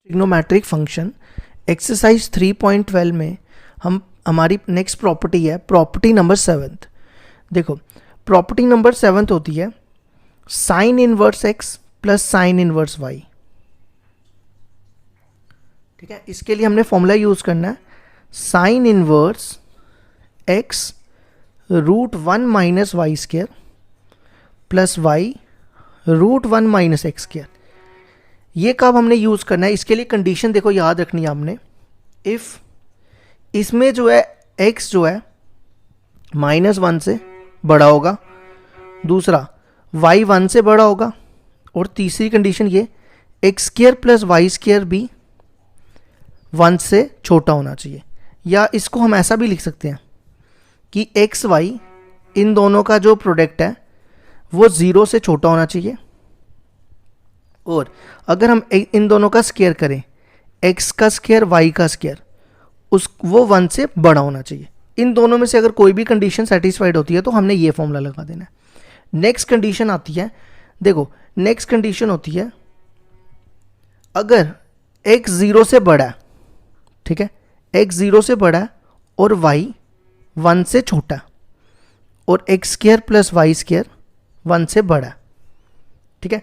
Trigonometric function exercise 3.12 में हमारी next property है प्रॉपर्टी नंबर 7। देखो प्रॉपर्टी नंबर 7 होती है sine inverse x plus sine inverse y. ठीक है, इसके लिए हमने फॉर्मूला यूज करना है sine inverse x root 1 minus y square plus y root 1 minus x square. ये कब हमने यूज़ करना है, इसके लिए कंडीशन देखो याद रखनी है आपने। इफ़ इसमें जो है x जो है -1 से बड़ा होगा, दूसरा y 1 से बड़ा होगा, और तीसरी कंडीशन ये x square plus y square भी 1 से छोटा होना चाहिए। या इसको हम ऐसा भी लिख सकते हैं कि एक्स वाई इन दोनों का जो प्रोडक्ट है वो 0 से छोटा होना चाहिए, और अगर हम इन दोनों का स्क्वायर करें x का स्क्वायर y का स्क्वायर वो 1 से बड़ा होना चाहिए। इन दोनों में से अगर कोई भी कंडीशन सेटिस्फाइड होती है तो हमने ये फॉर्मूला लगा देना है। नेक्स्ट कंडीशन आती है, देखो नेक्स्ट कंडीशन होती है अगर x 0 से बड़ा है, ठीक है, x 0 से बड़ा है और y 1 से छोटा है, और x square plus y square 1 से बड़ा है। ठीक है,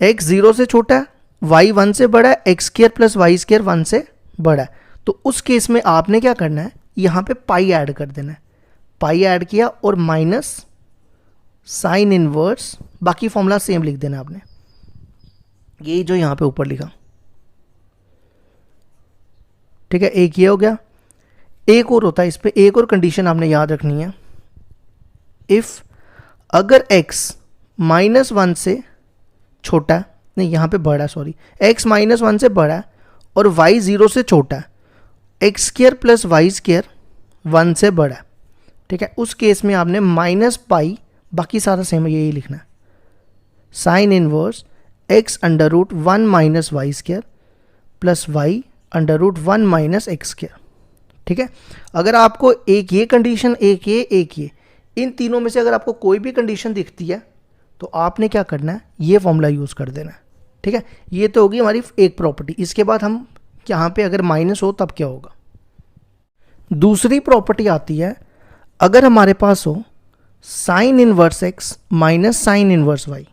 x 0 से छोटा है, y 1 से बड़ा है, x square plus y square 1 से बड़ा है। तो उस केस में आपने क्या करना है, यहाँ पे पाई ऐड कर देना है। पाई ऐड किया और माइनस साइन इनवर्स, बाकी फॉर्मूला सेम लिख देना आपने, यही जो यहाँ पे ऊपर लिखा। ठीक है, एक ये हो गया। एक और होता है इस पे, एक और कंडीशन आपने याद रखनी है। इफ अगर x -1 से छोटा है, नहीं यहाँ पे बड़ा, सॉरी, x -1 से बड़ा है और y 0 से छोटा है, x square plus y square 1 से बड़ा है। ठीक है, उस केस में आपने माइनस पाई, बाकी सारा सेम यही लिखना है, sine inverse x under root 1 minus y square plus y under root 1 minus x square. ठीक है, अगर आपको एक ये कंडीशन, एक ये, इन तीनों में से अगर आपको कोई भी कंडीशन दिखती है तो आपने क्या करना है, ये फॉर्मूला यूज़ कर देना है। ठीक है, ये तो होगी हमारी एक प्रॉपर्टी। इसके बाद हम यहाँ पे अगर माइनस हो तब क्या होगा। दूसरी प्रॉपर्टी आती है अगर हमारे पास हो sine inverse x minus sine inverse y.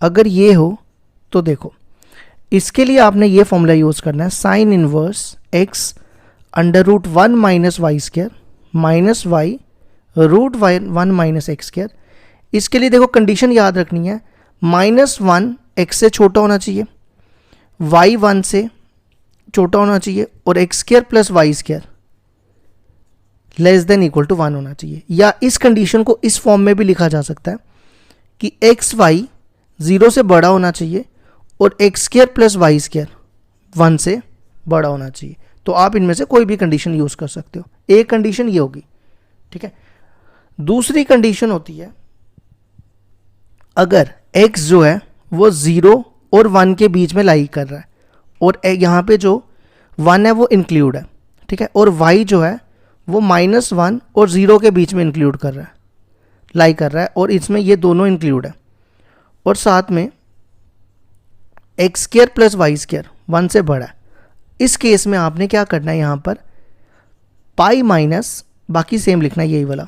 अगर ये हो तो देखो इसके लिए आपने ये फॉर्मूला यूज़ करना है sine inverse x under root 1 minus y square minus y root 1 minus x square. इसके लिए देखो कंडीशन याद रखनी है, -1 x से छोटा होना चाहिए, y 1 से छोटा होना चाहिए, और x square plus y square less than equal to 1 होना चाहिए। या इस कंडीशन को इस फॉर्म में भी लिखा जा सकता है कि एक्स वाई 0 से बड़ा होना चाहिए और x square plus y square 1 से बड़ा होना चाहिए। तो आप इनमें से कोई भी कंडीशन यूज़ कर सकते हो। एक कंडीशन ये होगी। ठीक है, दूसरी कंडीशन होती है अगर x जो है वो 0 और 1 के बीच में लाई कर रहा है, और यहाँ पे जो 1 है वो इंक्लूड है। ठीक है, और y जो है वो -1 और 0 के बीच में इंक्लूड कर रहा है, लाई कर रहा है, और इसमें ये दोनों इंक्लूड है, और साथ में x square plus y square 1 से बड़ा है। इस केस में आपने क्या करना है, यहाँ पर पाई माइनस, बाकी सेम लिखना है यही वाला,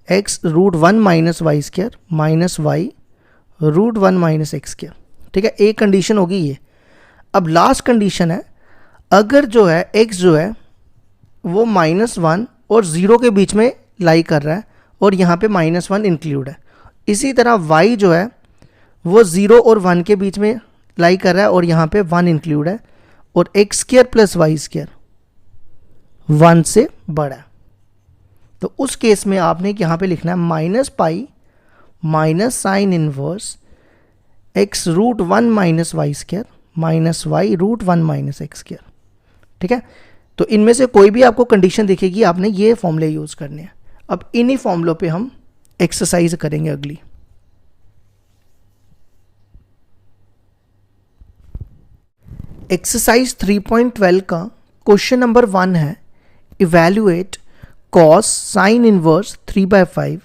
x root 1 minus y square minus y root 1 minus x square. ठीक है, एक कंडीशन होगी ये। अब लास्ट कंडीशन है अगर जो है x जो है वो -1 और 0 के बीच में लाई कर रहा है, और यहाँ पे -1 इंक्लूड है। इसी तरह y जो है वो 0 और 1 के बीच में लाई कर रहा है, और यहाँ पे 1 इंक्लूड है, और x square plus y square 1 से बड़ा है। तो उस केस में आपने यहाँ पे लिखना है minus pi minus sine inverse x root 1 minus y square minus y root 1 minus x square. ठीक है, तो इनमें से कोई भी आपको कंडीशन दिखेगी, आपने ये फॉर्मूले यूज़ करने हैं। अब इन्हीं फॉर्मूलों पे हम एक्सरसाइज करेंगे अगली। एक्सरसाइज 3.12 का क्वेश्चन नंबर 1 है, evaluate cos sine inverse 3/5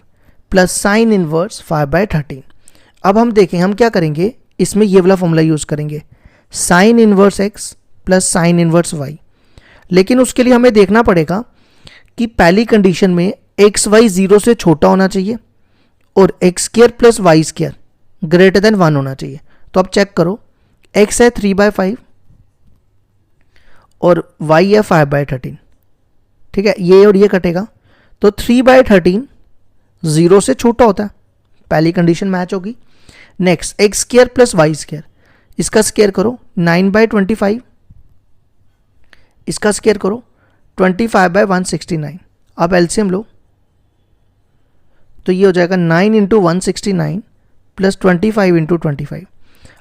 plus sine inverse 5/13। अब हम देखें हम क्या करेंगे, इसमें ये वाला फॉर्मूला यूज़ करेंगे sine inverse x plus sine inverse y. लेकिन उसके लिए हमें देखना पड़ेगा कि पहली कंडीशन में एक्स वाई 0 से छोटा होना चाहिए और x square plus y square greater than 1 होना चाहिए। तो अब चेक करो, एक्स है 3/5 और वाई है 5/13। ठीक है, ये और ये कटेगा तो 3/13 0 से छोटा होता है, पहली कंडीशन मैच होगी। Next x square plus y square, इसका स्क्र करो 9/25, इसका स्क्र करो 25/169। अब एलसीएम लो तो ये हो जाएगा 9 इंटू 169 प्लस 25 इंटू 25।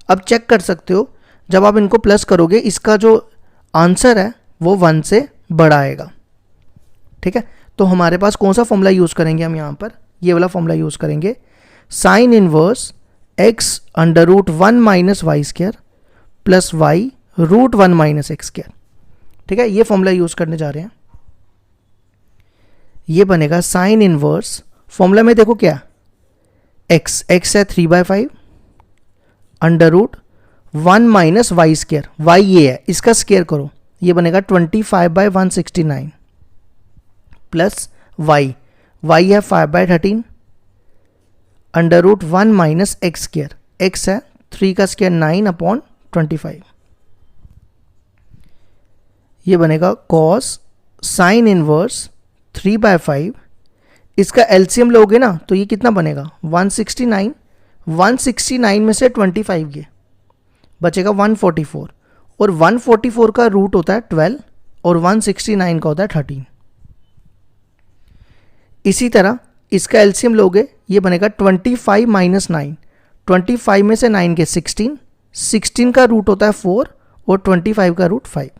अब चेक कर सकते हो, जब आप इनको प्लस करोगे इसका जो आंसर है वो 1 से बड़ा आएगा। ठीक है, तो हमारे पास कौन सा फॉर्मूला यूज़ करेंगे हम यहाँ पर, ये वाला फॉर्मूला यूज़ करेंगे, sine inverse x under root 1 minus y square plus y root 1 minus x square. ठीक है, ये फॉर्मूला यूज़ करने जा रहे हैं। ये बनेगा साइन इनवर्स, फॉर्मूला में देखो क्या, एक्स है 3/5 under root 1 minus y square, y ये है, इसका स्क्र करो, ये बनेगा 25/169 प्लस वाई है 5/13 under root 1 minus x square, x है 3 का स्क्र 9/25। ये बनेगा कॉस साइन इनवर्स 3/5, इसका एलसीएम लोगे ना तो ये कितना बनेगा 169 में से 25 गए बचेगा 144, और 144 का रूट होता है 12 और 169 का होता है 13। इसी तरह इसका एलसीएम लोगे, ये बनेगा 25 माइनस 9, 25 में से 9 के 16 का रूट होता है 4 और 25 का रूट 5।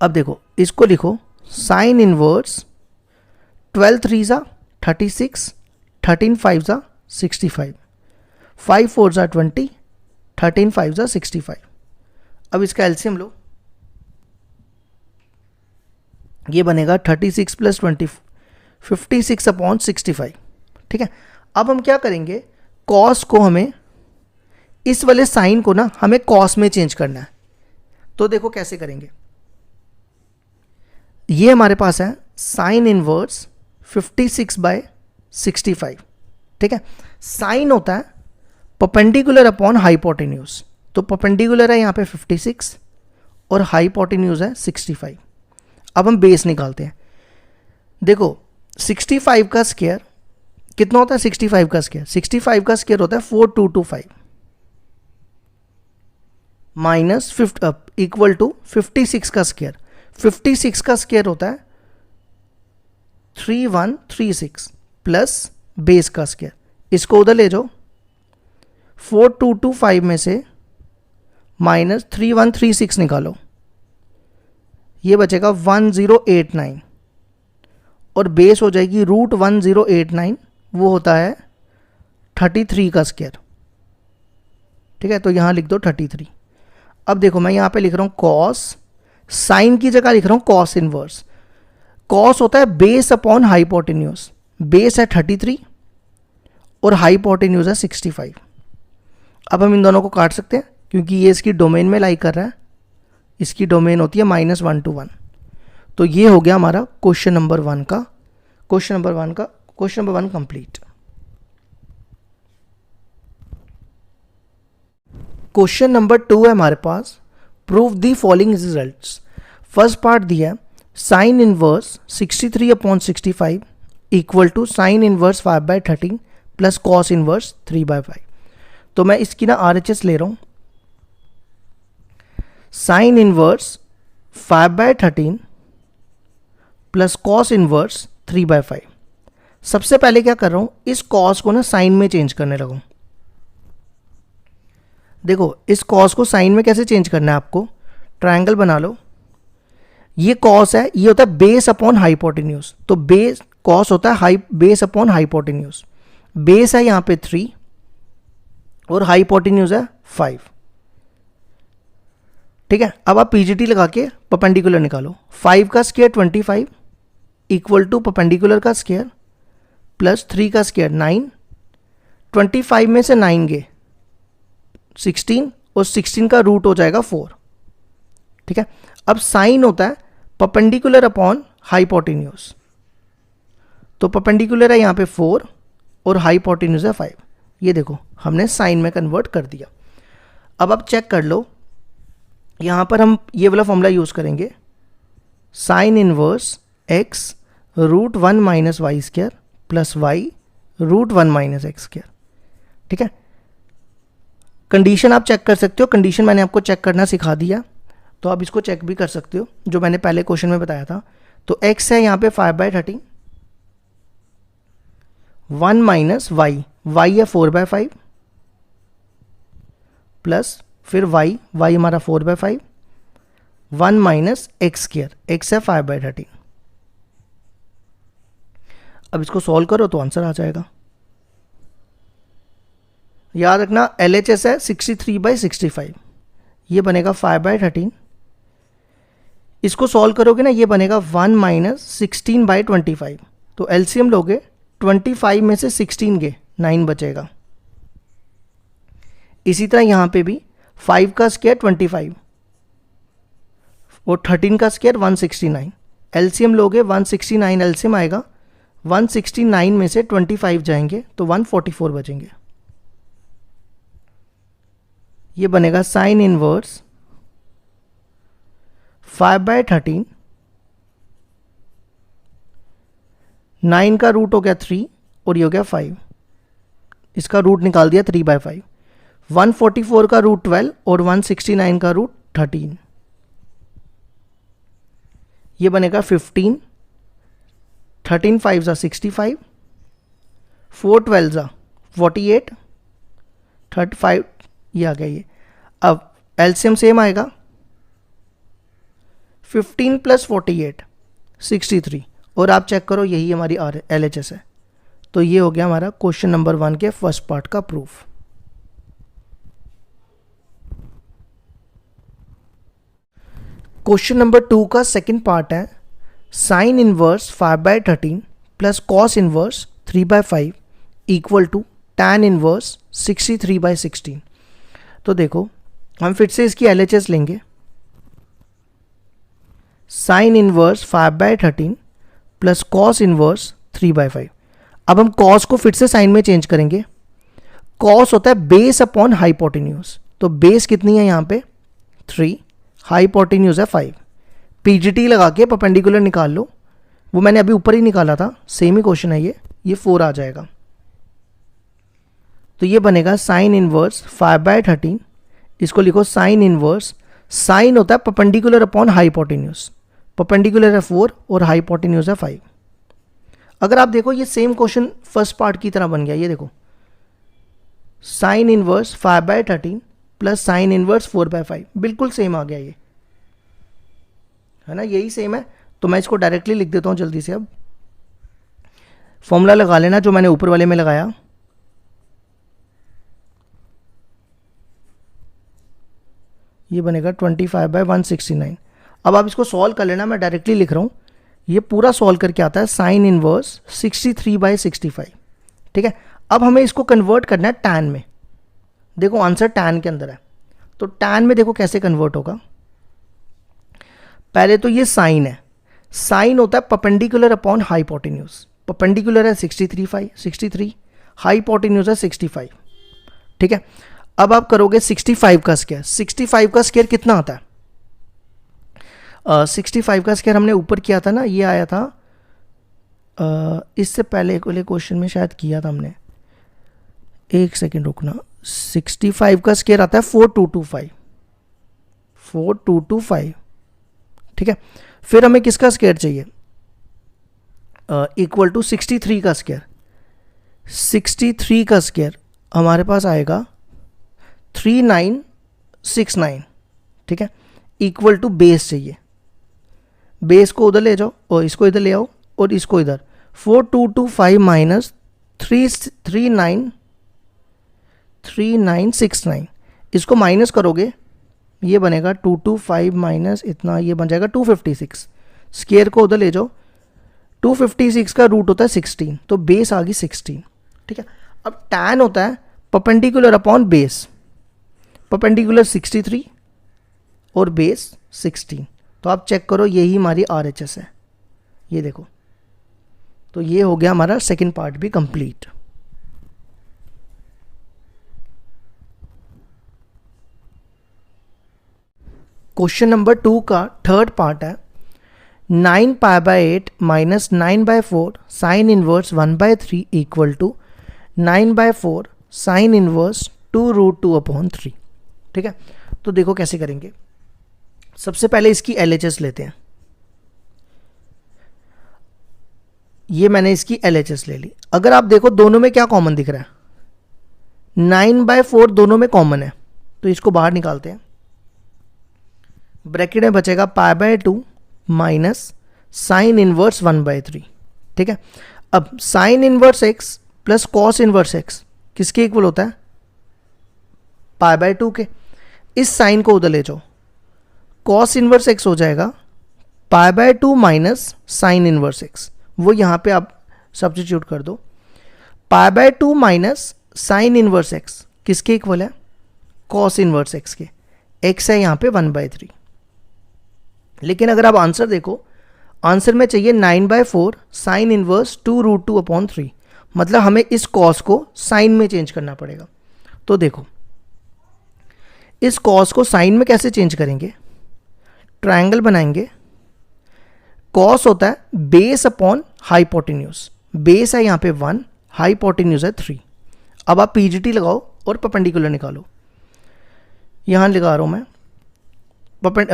अब देखो इसको लिखो, साइन इनवर्स 12 3 36, 13 5 65, 5 4 20, 13 5 65। अब इसका एलसीएम लो, ये बनेगा 36 प्लस 20 56/65। ठीक है, अब हम क्या करेंगे, कॉस को हमें, इस वाले साइन को ना हमें कॉस में चेंज करना है। तो देखो कैसे करेंगे, ये हमारे पास है साइन इनवर्स 56/65। ठीक है, साइन होता है परपेंडिकुलर अपॉन हाइपोटेन्यूज, तो परपेंडिकुलर है यहाँ पे 56 और हाइपोटेन्यूज है 65। अब हम बेस निकालते हैं। देखो 65 का स्क्वायर कितना होता है, 65 का स्क्वायर होता है 4225 माइनस इक्वल टू 56 का स्क्वायर, 56 का स्क्वायर होता है 3136 प्लस बेस का स्क्वायर, इसको उधर ले जाओ, 4225 में से माइनस 3136 निकालो, ये बचेगा 1089 और बेस हो जाएगी रूट 1089, वो होता है 33 का स्क्वायर। ठीक है, तो यहाँ लिख दो 33। अब देखो मैं यहाँ पे लिख रहा हूँ कॉस, साइन की जगह लिख रहा हूँ कॉस इनवर्स। कॉस होता है बेस अपॉन हाइपोटेन्यूज, बेस है 33 और हाइपोटेन्यूज है 65। अब हम इन दोनों को काट सकते हैं क्योंकि ये इसकी डोमेन में लाई कर रहा है, इसकी डोमेन होती है -1 to 1। तो ये हो गया हमारा question number 1 complete. Question number 2 है हमारे पास, prove the following results. First part दिया है sine inverse 63/65 equal to sine inverse 5/13 plus cos inverse 3/5। तो मैं इसकी ना RHS ले रहा हूँ, sine inverse 5/13 plus cos inverse 3/5। सबसे पहले क्या कर रहा हूँ, इस कॉस को ना साइन में चेंज करने लगा हूँ। देखो इस कॉस को साइन में कैसे चेंज करना है आपको, ट्रायंगल बना लो, ये कॉस है, ये होता है बेस अपॉन हाइपोटेन्यूज, तो बेस कॉस होता है बेस अपॉन हाइपोटेन्यूज, बेस है यहाँ पे 3 और हाइपोटेन्यूज है 5। ठीक है, अब आप पीजीटी लगा के परपेंडिकुलर निकालो, 5 का स्क्वायर 25 इक्वल टू परपेंडिकुलर का स्क्वायर प्लस 3 का स्क्वायर 9, 25 में से 9 गए 16 और 16 का रूट हो जाएगा 4, ठीक है। अब साइन होता है परपेंडिकुलर अपॉन हाइपोटेन्यूज, तो परपेंडिकुलर है यहाँ पे 4 और हाइपोटेन्यूज है 5। ये देखो हमने साइन में कन्वर्ट कर दिया। अब आप चेक कर लो, यहाँ पर हम ये वाला फॉर्मूला यूज़ करेंगे, sine inverse x root 1 minus y square plus y root 1 minus x square, ठीक है। कंडीशन आप चेक कर सकते हो, कंडीशन मैंने आपको चेक करना सिखा दिया, तो आप इसको चेक भी कर सकते हो जो मैंने पहले क्वेश्चन में बताया था। तो x है यहाँ पे 5/13, 1 माइनस वाई, वाई है 4/5 प्लस फिर वाई, वाई हमारा 4/5, 1 माइनस एक्स स्क्वायर, एक्स है 5/13। अब इसको सॉल्व करो तो आंसर आ जाएगा। याद रखना LHS है 63/65, ये बनेगा 5/13। इसको सॉल्व करोगे ना, ये बनेगा 1 माइनस 16/25, तो एलसीएम लोगे 25 में से 16 गए 9 बचेगा। इसी तरह यहाँ पे भी 5 का स्क्वायर 25 और 13 का स्क्वायर 169, एलसीएम लोगे 169 एलसीएम आएगा, 169 में से 25 जाएंगे तो 144 बचेंगे। ये बनेगा साइन इनवर्स 5/13, 9 का रूट हो गया 3 और ये हो गया 5, इसका रूट निकाल दिया 3/5, 144 का रूट 12 और 169 का रूट 13, ये बनेगा 15, 13 5 जा 65, 4 12 जा 48, 35 ये आ गया ये। अब एलसीएम सेम आएगा, 15 प्लस 48 63, और आप चेक करो यही हमारी LHS है। तो ये हो गया हमारा क्वेश्चन नंबर 1 के फर्स्ट पार्ट का प्रूफ। क्वेश्चन नंबर 2 का सेकंड पार्ट है, sine inverse 5/13 plus cos inverse 3/5 equal to tan inverse 63/16। तो देखो हम फिर से इसकी LHS लेंगे, sine inverse 5/13 plus cos inverse 3/5। अब हम कॉस को फिर से साइन में चेंज करेंगे, कॉस होता है बेस अपॉन हाइपोटेन्यूज, तो बेस कितनी है यहाँ पे 3, हाइपोटेन्यूज है 5, पीजीटी लगा के परपेंडिकुलर निकाल लो, वो मैंने अभी ऊपर ही निकाला था, सेम ही क्वेश्चन है ये 4 आ जाएगा। तो ये बनेगा साइन इनवर्स 5/13, इसको लिखो साइन इनवर्स, साइन होता है परपेंडिकुलर अपॉन हाइपोटेन्यूज, परपेंडिकुलर है 4 और हाइपोटेन्यूज है 5। अगर आप देखो ये सेम क्वेश्चन फर्स्ट पार्ट की तरह बन गया, ये देखो sign inverse 5/13 plus sine inverse 4/5, बिल्कुल सेम आ गया ये, है ना, यही सेम है। तो मैं इसको डायरेक्टली लिख देता हूँ जल्दी से। अब फॉर्मूला लगा लेना जो मैंने ऊपर वाले में लगाया, ये बनेगा 25/169। अब आप इसको सॉल्व कर लेना, मैं डायरेक्टली लिख रहा हूँ, ये पूरा सॉल्व करके आता है साइन इनवर्स 63/65, ठीक है। अब हमें इसको कन्वर्ट करना है टैन में, देखो आंसर टैन के अंदर है, तो टैन में देखो कैसे कन्वर्ट होगा। पहले तो ये साइन है, साइन होता है परपेंडिकुलर अपॉन हाइपोटेन्यूज, परपेंडिकुलर है 63, हाइपोटेन्यूज है 65, ठीक है। अब आप करोगे 65 का स्क्वायर, 65 का स्क्वायर कितना आता है, 65 का स्क्वायर हमने ऊपर किया था ना, ये आया था इससे पहले वाले क्वेश्चन में शायद किया था हमने, एक सेकेंड रुकना, 65 का स्क्वायर आता है 4225, ठीक है। फिर हमें किसका स्क्वायर चाहिए, इक्वल टू 63 का स्क्वायर, 63 का स्क्वायर हमारे पास आएगा 3969, ठीक है, इक्वल टू बेस चाहिए, बेस को उधर ले जाओ और इसको इधर ले आओ और इसको इधर, 4225 माइनस 3969, इसको माइनस करोगे ये बनेगा 225 माइनस इतना, ये बन जाएगा 256, स्क्वायर को उधर ले जाओ, 256 का रूट होता है 16, तो बेस आ गई 16, ठीक है। अब टैन होता है परपेंडिकुलर अपॉन बेस, परपेंडिकुलर 63 और बेस 16। तो आप चेक करो, यही हमारी RHS है, ये देखो। तो ये हो गया हमारा सेकंड पार्ट भी कंप्लीट। क्वेश्चन नंबर 2 का थर्ड पार्ट है 9π/8 minus 9/4 sine inverse 1/3 equal to 9/4 sine inverse 2√2/3। ठीक है, तो देखो कैसे करेंगे। सबसे पहले इसकी LHS लेते हैं। ये मैंने इसकी LHS ले ली। अगर आप देखो दोनों में क्या कॉमन दिख रहा है, 9/4 दोनों में कॉमन है, तो इसको बाहर निकालते हैं। ब्रैकेट में बचेगा π/2 माइनस साइन इनवर्स 1/3। ठीक है, अब sign inverse x plus cos inverse x किसके इक्वल होता है, π/2 के। इस साइन को उधर ले जाओ, कॉस इनवर्स x हो जाएगा π/2 माइनस साइन इनवर्स x, वो यहाँ पे आप सब्स्टिट्यूट कर दो। π/2 माइनस साइन इनवर्स x किसके इक्वल है, कॉस इनवर्स x के। x है यहाँ पे 1/3। लेकिन अगर आप आंसर देखो, आंसर में चाहिए 9/4 साइन इनवर्स 2√2/3, मतलब हमें इस कॉस को साइन में चेंज करना पड़ेगा। तो देखो इस कॉस को साइन में कैसे चेंज करेंगे, ट्रायंगल बनाएंगे। कॉस होता है बेस अपॉन हाइपोटेन्यूज, बेस है यहाँ पे 1, हाइपोटेन्यूज है 3। अब आप PGT लगाओ और परपेंडिकुलर निकालो। यहाँ लगा रहा हूँ मैं,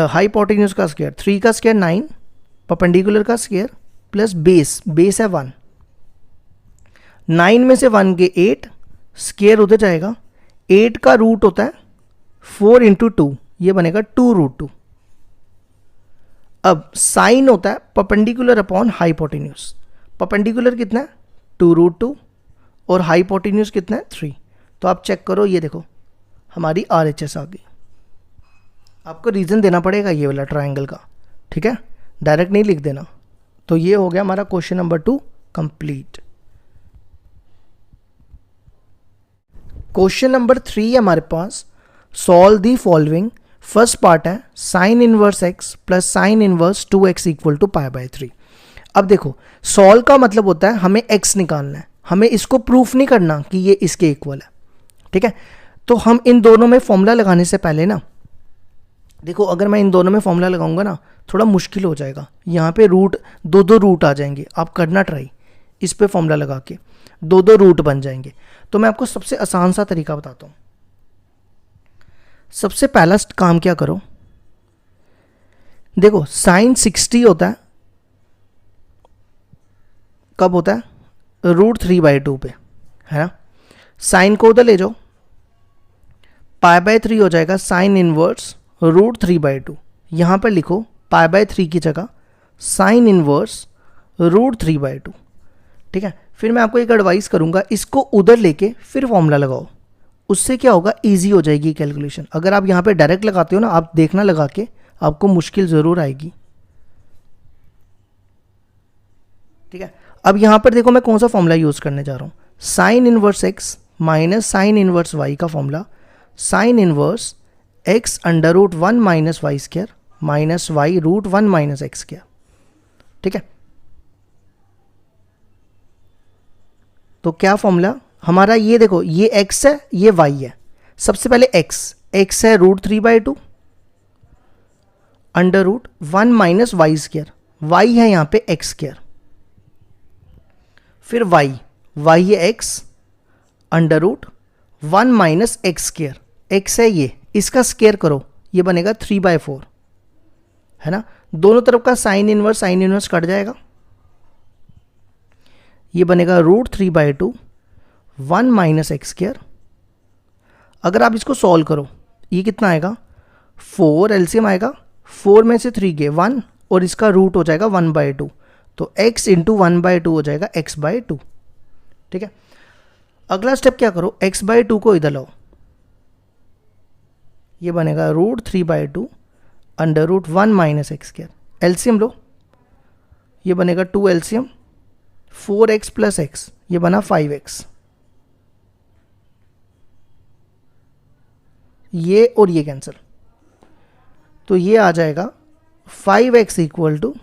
हाइपोटेन्यूज का स्क्वायर 3 का स्क्वायर 9, परपेंडिकुलर का स्क्वायर प्लस बेस, बेस है 1, 9 में से 1 के 8, स्क्वायर उधर जाएगा। 8 का रूट होता है 4 × 2, ये बनेगा 2√2। अब साइन होता है परपेंडिकुलर अपॉन हाइपोटेन्यूज। परपेंडिकुलर कितना है 2√2 और हाइपोटेन्यूज कितना है 3। तो आप चेक करो, ये देखो हमारी RHS आ गई। आपको रीजन देना पड़ेगा ये वाला ट्रायंगल का, ठीक है, डायरेक्ट नहीं लिख देना। तो ये हो गया हमारा question number 2 complete. Question number 3 है हमारे पास, solve the following. First part है sine inverse x plus sine inverse 2x equal to π/3। अब देखो सॉल्व का मतलब होता है हमें x निकालना है, हमें इसको प्रूफ नहीं करना कि ये इसके इक्वल है। ठीक है, तो हम इन दोनों में फॉर्मूला लगाने से पहले ना, देखो अगर मैं इन दोनों में फॉर्मूला लगाऊंगा ना थोड़ा मुश्किल हो जाएगा। यहाँ पे रूट दो रूट आ जाएंगे, आप करना ट्राई इस पे फॉर्मूला लगा के, दो रूट बन जाएंगे। तो मैं आपको सबसे आसान सा तरीका बताता हूँ। सबसे पहला काम क्या करो, देखो साइन 60 होता है, कब होता है, √3/2 पे, है ना। साइन को उधर ले जाओ, π/3 हो जाएगा साइन इनवर्स √3/2। यहाँ पर लिखो π/3 की जगह साइन इनवर्स √3/2। ठीक है, फिर मैं आपको एक एडवाइस करूँगा, इसको उधर लेके फिर फॉर्मूला लगाओ, उससे क्या होगा, इजी हो जाएगी कैलकुलेशन। अगर आप यहाँ पे डायरेक्ट लगाते हो ना, आप देखना लगा के, आपको मुश्किल ज़रूर आएगी। ठीक है, अब यहाँ पर देखो मैं कौन सा फॉर्मूला यूज़ करने जा रहा हूँ, sine inverse x minus sine inverse y का formula, sine inverse x √1 minus y square minus y √1 minus x square. ठीक है, तो क्या फॉर्मूला हमारा, ये देखो ये x है ये y है। सबसे पहले x है √3/2 √1 माइनस वाई स्क्वायर, y है यहाँ पे x स्क्वायर। फिर y है x √1 minus x square, x है ये, इसका स्क्वायर करो, ये बनेगा 3/4, है ना। दोनों तरफ का साइन इनवर्स कट जाएगा, ये बनेगा √3/2 1 माइनस एक्स स्क्वायर। अगर आप इसको सॉल्व करो, ये कितना आएगा, 4 एलसीएम आएगा, 4 में से 3 गए 1 और इसका रूट हो जाएगा 1/2, तो x इंटू 1/2 हो जाएगा x/2। ठीक है, अगला स्टेप क्या करो, x/2 को इधर लाओ, ये बनेगा √3/2 √1 माइनस एक्स स्क्वायर। एलसीएम लो, ये बनेगा 2 एलसीएम, 4x प्लस x, ये बना 5x। ये और ये कैंसिल, तो ये आ जाएगा 5x equal to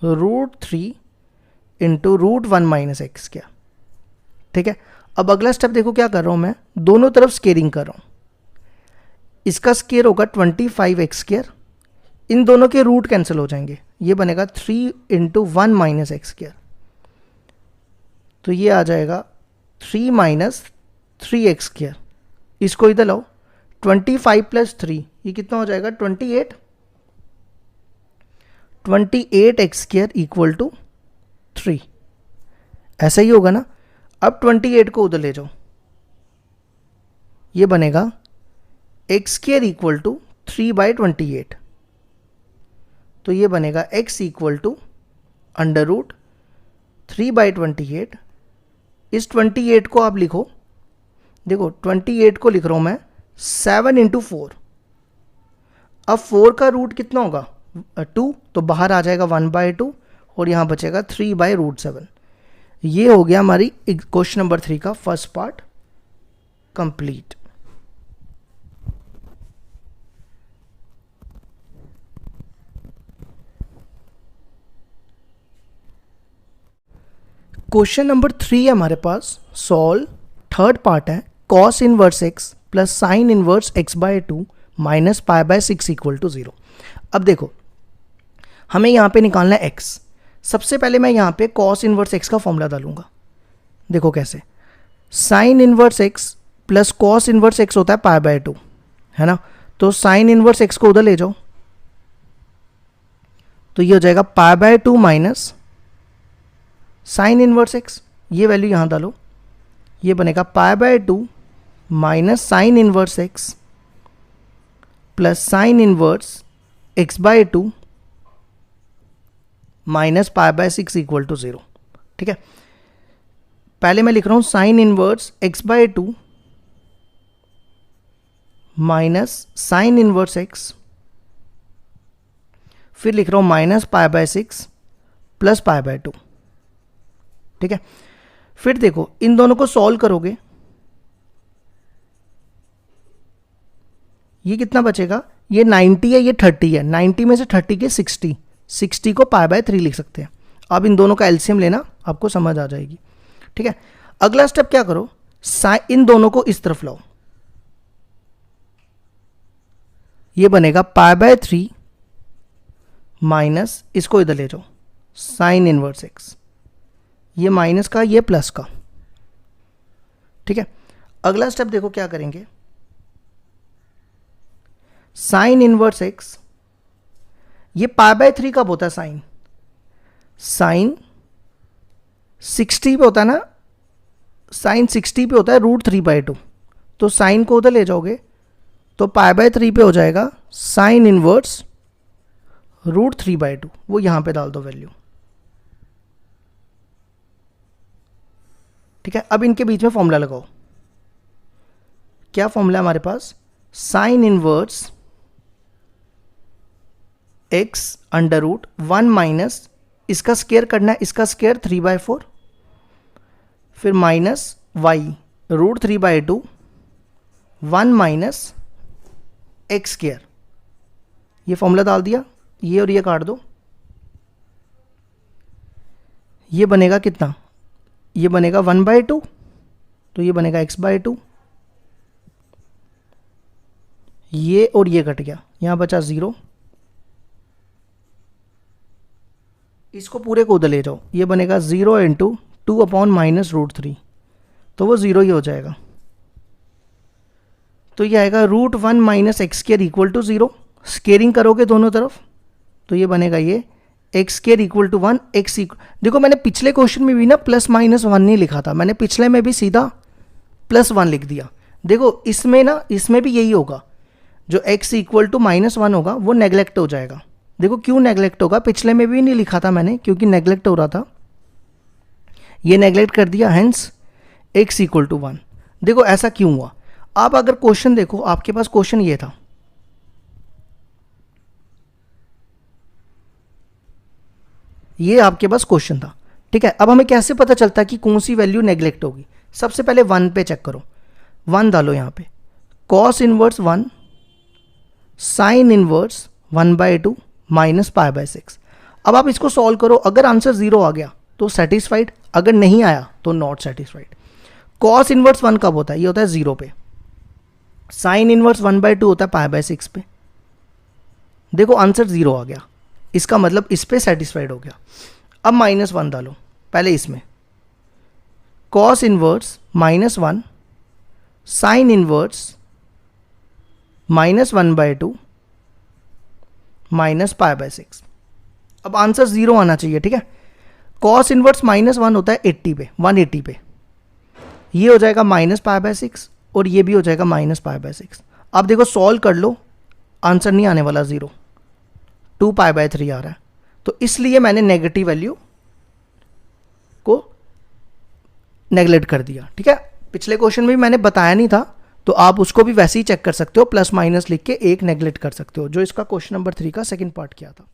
√3 into √1 minus x square. ठीक है, अब अगला स्टेप देखो क्या कर रहा हूँ मैं, दोनों तरफ स्केयरिंग कर रहा हूँ। इसका स्केयर होगा 25x स्क्वायर, इन दोनों के रूट कैंसिल हो जाएंगे, ये बनेगा 3 इंटू 1 माइनस एक्स स्क्वायर, तो ये आ जाएगा 3 माइनस 3x स्क्वायर। इसको इधर लाओ, 25 प्लस 3 ये कितना हो जाएगा 28, 28x स्क्वायर इक्वल टू 3, ऐसा ही होगा ना। अब 28 को उधर ले जाओ, ये बनेगा x स्क्वायर इक्वल टू 3/28, तो ये बनेगा x equal to under root 3/28। इस 28 को आप लिखो, देखो 28 को लिख रहा हूं मैं 7 इंटू 4। अब 4 का रूट कितना होगा 2, तो बाहर आ जाएगा 1/2 और यहाँ बचेगा 3/√7। ये हो गया हमारी क्वेश्चन नंबर 3 का first part complete. Question number 3 है हमारे पास, सॉल्व थर्ड पार्ट है, cos inverse x plus sine inverse x/2 minus π/6 equal to 0। अब देखो हमें यहाँ पे निकालना है x। सबसे पहले मैं यहाँ पे cos इनवर्स x का फॉर्मूला डालूंगा। देखो कैसे, sign inverse x plus cos inverse x होता है π/2, है ना। तो साइन इनवर्स x को उधर ले जाओ, तो ये हो जाएगा π/2 माइनस साइन इनवर्स x, ये वैल्यू यहाँ डालो, ये बनेगा π/2 minus sine inverse x plus sine inverse x/2 minus π/6 equal to 0। ठीक है, पहले मैं लिख रहा हूं sine inverse x/2 minus sine inverse x, फिर लिख रहा हूं माइनस π/6 प्लस π/2। ठीक है, फिर देखो इन दोनों को सॉल्व करोगे, ये कितना बचेगा, ये 90 है, ये 30 है, 90 में से 30 के 60, 60 को π/3 लिख सकते हैं। अब इन दोनों का एलसीएम लेना, आपको समझ आ जाएगी। ठीक है, अगला स्टेप क्या करो, इन दोनों को इस तरफ लाओ, ये बनेगा π/3 माइनस इसको इधर ले जाओ साइन इनवर्स x, ये माइनस का ये प्लस का। ठीक है, अगला स्टेप देखो क्या करेंगे, साइन इनवर्स x, ये π/3 कब होता है, साइन 60 पे होता है ना, साइन 60 पे होता है √3/2, तो साइन को उधर ले जाओगे तो π/3 पे हो जाएगा साइन इनवर्स √3/2, वो यहां पे डाल दो वैल्यू। ठीक है, अब इनके बीच में फॉर्मूला लगाओ, क्या फॉर्मूला हमारे पास, sine inverse x under root 1 minus इसका स्केयर करना है, इसका स्केयर 3/4, फिर minus y √3/2 1 minus X square, ये फॉर्मूला डाल दिया, ये और ये काट दो, ये बनेगा कितना, ये बनेगा 1/2, तो ये बनेगा x/2, ये और ये कट गया, यहां बचा 0, इसको पूरे को उधर ले जाओ, ये बनेगा 0 इंटू 2/-√3, तो वो 0 ही हो जाएगा। तो ये आएगा √1 minus x square equal to 0, squaring करोगे दोनों तरफ, तो ये बनेगा ये x square equal to 1, x देखो मैंने पिछले क्वेश्चन में भी ना +-1 नहीं लिखा था, मैंने पिछले में भी सीधा +1 लिख दिया। देखो इसमें ना, इसमें भी यही होगा, जो x इक्वल टू -1 होगा वो नेग्लेक्ट हो जाएगा। देखो क्यों नेग्लेक्ट होगा, पिछले में भी नहीं लिखा था मैंने, क्योंकि नेग्लेक्ट हो रहा था, ये नेग्लेक्ट कर दिया, हेंस x इक्वल टू 1। देखो ऐसा क्यों हुआ, आप अगर क्वेश्चन देखो, आपके पास क्वेश्चन ये था, ये आपके पास क्वेश्चन था। ठीक है, अब हमें कैसे पता चलता है कि कौन सी वैल्यू नेग्लेक्ट होगी, सबसे पहले 1 पे चेक करो, 1 डालो यहाँ पे, cos inverse 1 sine inverse 1/2 minus pi by 6। अब आप इसको सॉल्व करो, अगर आंसर 0 आ गया तो सेटिस्फाइड, अगर नहीं आया तो नॉट सेटिस्फाइड। कॉस इनवर्स 1 कब होता है? ये होता है 0 पे। साइन इनवर्स 1/2 होता है पाई बाय 6 पे। देखो आंसर 0 आ गया, इसका मतलब इस पे सेटिस्फाइड हो गया। अब -1 डालो पहले इसमें, cos inverse -1 sine inverse -1/2 minus pi by 6। अब आंसर 0 आना चाहिए, ठीक है। कॉस इनवर्स -1 होता है 80 पे, 180 पे। ये हो जाएगा माइनस पाई बाय 6 और ये भी हो जाएगा माइनस पाई बाय 6। अब देखो सॉल्व कर लो, आंसर नहीं आने वाला 0, 2 पाई बाय 3 आ रहा है। तो इसलिए मैंने नेगेटिव वैल्यू को नेगलेक्ट कर दिया, ठीक है। पिछले क्वेश्चन में भी मैंने बताया नहीं था, तो आप उसको भी वैसे ही चेक कर सकते हो, प्लस माइनस लिख के एक नेगलेक्ट कर सकते हो, जो इसका क्वेश्चन नंबर 3 का सेकंड पार्ट किया था।